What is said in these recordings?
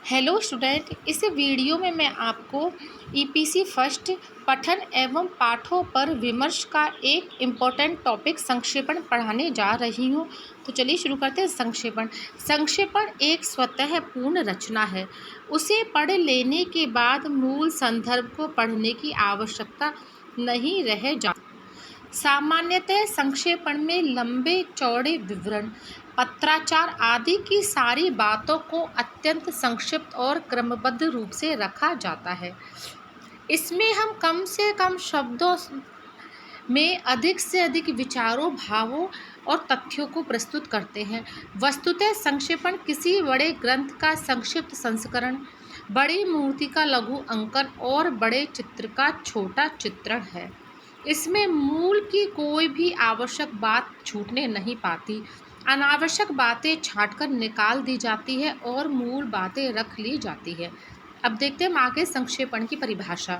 Hello student, इस video में मैं आपको ईपीसी फर्स्ट पठन एवं पाठों पर विमर्श का एक इम्पोर्टेंट टॉपिक संक्षेपण पढ़ाने जा रही हूँ। तो चलिए शुरू करते हैं। संक्षेपण एक स्वतः पूर्ण रचना है। उसे पढ़ लेने के बाद मूल संदर्भ को पढ़ने की आवश्यकता नहीं रह जाती। सामान्यतः संक्षेपण में लंबे चौड़े विवरण, पत्राचार आदि की सारी बातों को अत्यंत संक्षिप्त और क्रमबद्ध रूप से रखा जाता है। इसमें हम कम से कम शब्दों में अधिक से अधिक विचारों, भावों और तथ्यों को प्रस्तुत करते हैं। वस्तुतः संक्षेपण किसी बड़े ग्रंथ का संक्षिप्त संस्करण, बड़ी मूर्ति का लघु अंकन और बड़े चित्र का छोटा चित्रण है। इसमें मूल की कोई भी आवश्यक बात छूटने नहीं पाती। अनावश्यक बातें छांटकर निकाल दी जाती है और मूल बातें रख ली जाती है। अब देखते हैं आगे संक्षेपण की परिभाषा।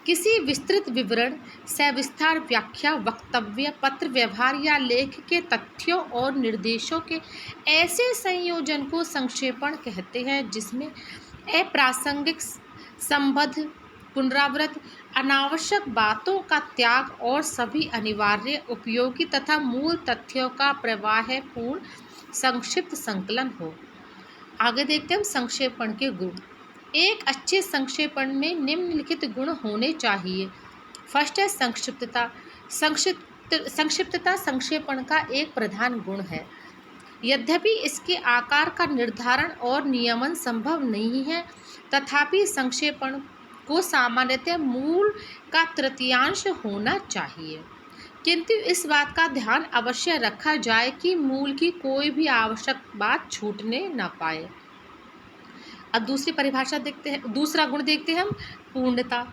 किसी विस्तृत विवरण, सविस्तार व्याख्या, वक्तव्य, पत्र व्यवहार या लेख के तथ्यों और निर्देशों के ऐसे संयोजन को संक्षेपण कहते हैं जिसमें अप्रासंगिक, संबद्ध, पुनरावृत्त, अनावश्यक बातों का त्याग और सभी अनिवार्य, उपयोगी तथा मूल तथ्यों का प्रवाहपूर्ण संक्षिप्त संकलन हो। आगे देखते हैं हम संक्षेपण के गुण। एक अच्छे संक्षेपण में निम्नलिखित गुण होने चाहिए। फर्स्ट है संक्षिप्तता। संक्षिप्तता संक्षेपण का एक प्रधान गुण है। यद्यपि इसके आकार का निर्धारण और नियमन संभव नहीं है, तथापि संक्षेपण को सामान्यतः मूल का तृतीयांश होना चाहिए, किंतु इस बात का ध्यान अवश्य रखा जाए कि मूल की कोई भी आवश्यक बात छूटने न पाए। अब दूसरी परिभाषा देखते हैं, दूसरा गुण देखते हैं हम, पूर्णता।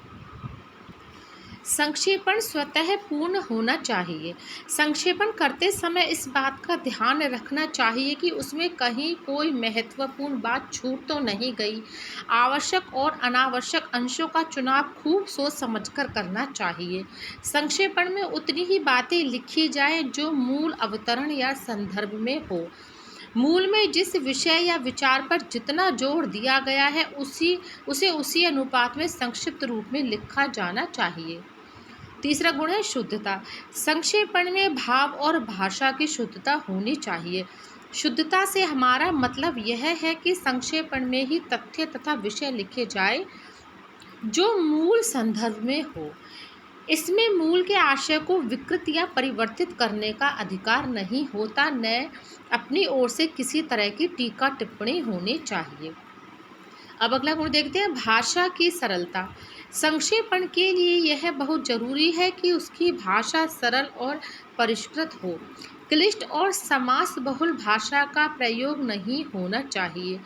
संक्षेपण स्वतः पूर्ण होना चाहिए। संक्षेपण करते समय इस बात का ध्यान रखना चाहिए कि उसमें कहीं कोई महत्वपूर्ण बात छूट तो नहीं गई। आवश्यक और अनावश्यक अंशों का चुनाव खूब सोच समझकर करना चाहिए। संक्षेपण में उतनी ही बातें लिखी जाए जो मूल अवतरण या संदर्भ में हो। मूल में जिस विषय या विचार पर जितना जोर दिया गया है उसे उसी अनुपात में संक्षिप्त रूप में लिखा जाना चाहिए। तीसरा गुण है शुद्धता। संक्षेपण में भाव और भाषा की शुद्धता होनी चाहिए। शुद्धता से हमारा मतलब यह है कि संक्षेपण में ही तथ्य तथा विषय लिखे जाए जो मूल संदर्भ में हो। इसमें मूल के आशय को विकृत या परिवर्तित करने का अधिकार नहीं होता, न अपनी ओर से किसी तरह की टीका टिप्पणी होनी चाहिए। अब अगला गुण देखते हैं, भाषा की सरलता। संक्षेपण के लिए यह बहुत जरूरी है कि उसकी भाषा सरल और परिष्कृत हो। क्लिष्ट और समास बहुल भाषा का प्रयोग नहीं होना चाहिए।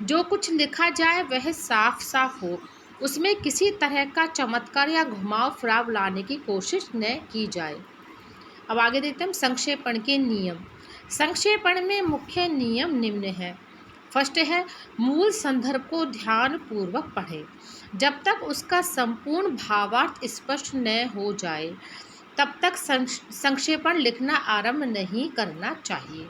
जो कुछ लिखा जाए वह साफ साफ हो। उसमें किसी तरह का चमत्कार या घुमाव फिराव लाने की कोशिश न की जाए। अब आगे देखते हैं संक्षेपण के नियम। संक्षेपण में मुख्य नियम निम्न है। फर्स्ट है, मूल संदर्भ को ध्यान पूर्वक पढ़ें। जब तक उसका संपूर्ण भावार्थ स्पष्ट न हो जाए तब तक संक्षेपण लिखना आरंभ नहीं करना चाहिए।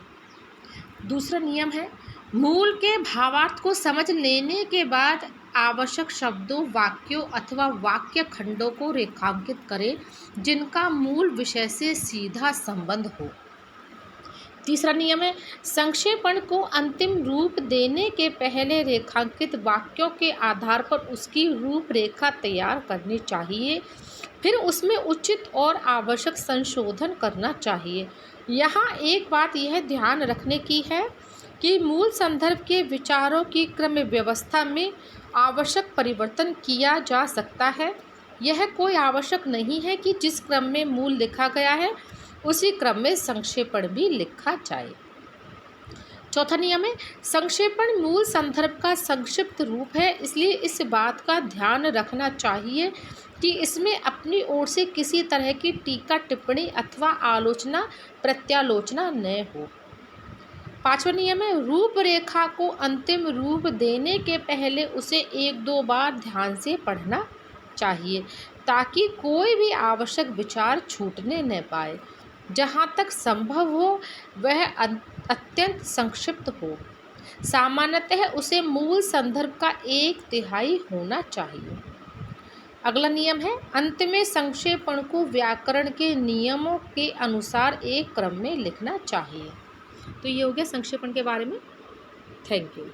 दूसरा नियम है, मूल के भावार्थ को समझ लेने के बाद आवश्यक शब्दों, वाक्यों अथवा वाक्य खंडों को रेखांकित करें जिनका मूल विषय से सीधा संबंध हो। तीसरा नियम है, संक्षेपण को अंतिम रूप देने के पहले रेखांकित वाक्यों के आधार पर उसकी रूपरेखा तैयार करनी चाहिए। फिर उसमें उचित और आवश्यक संशोधन करना चाहिए। यहाँ एक बात यह ध्यान रखने की है कि मूल संदर्भ के विचारों की क्रम व्यवस्था में आवश्यक परिवर्तन किया जा सकता है। यह कोई आवश्यक नहीं है कि जिस क्रम में मूल लिखा गया है उसी क्रम में संक्षेपण भी लिखा जाए। चौथा नियम है, संक्षेपण मूल संदर्भ का संक्षिप्त रूप है, इसलिए इस बात का ध्यान रखना चाहिए कि इसमें अपनी ओर से किसी तरह की टीका टिप्पणी अथवा आलोचना प्रत्यालोचना न हो। पांचवा नियम है, रूपरेखा को अंतिम रूप देने के पहले उसे एक दो बार ध्यान से पढ़ना चाहिए ताकि कोई भी आवश्यक विचार छूटने न पाए। जहाँ तक संभव हो वह अत्यंत संक्षिप्त हो। सामान्यतः उसे मूल संदर्भ का 1/3 होना चाहिए। अगला नियम है, अंत में संक्षेपण को व्याकरण के नियमों के अनुसार एक क्रम में लिखना चाहिए। तो ये हो गया संक्षेपण के बारे में। Thank you.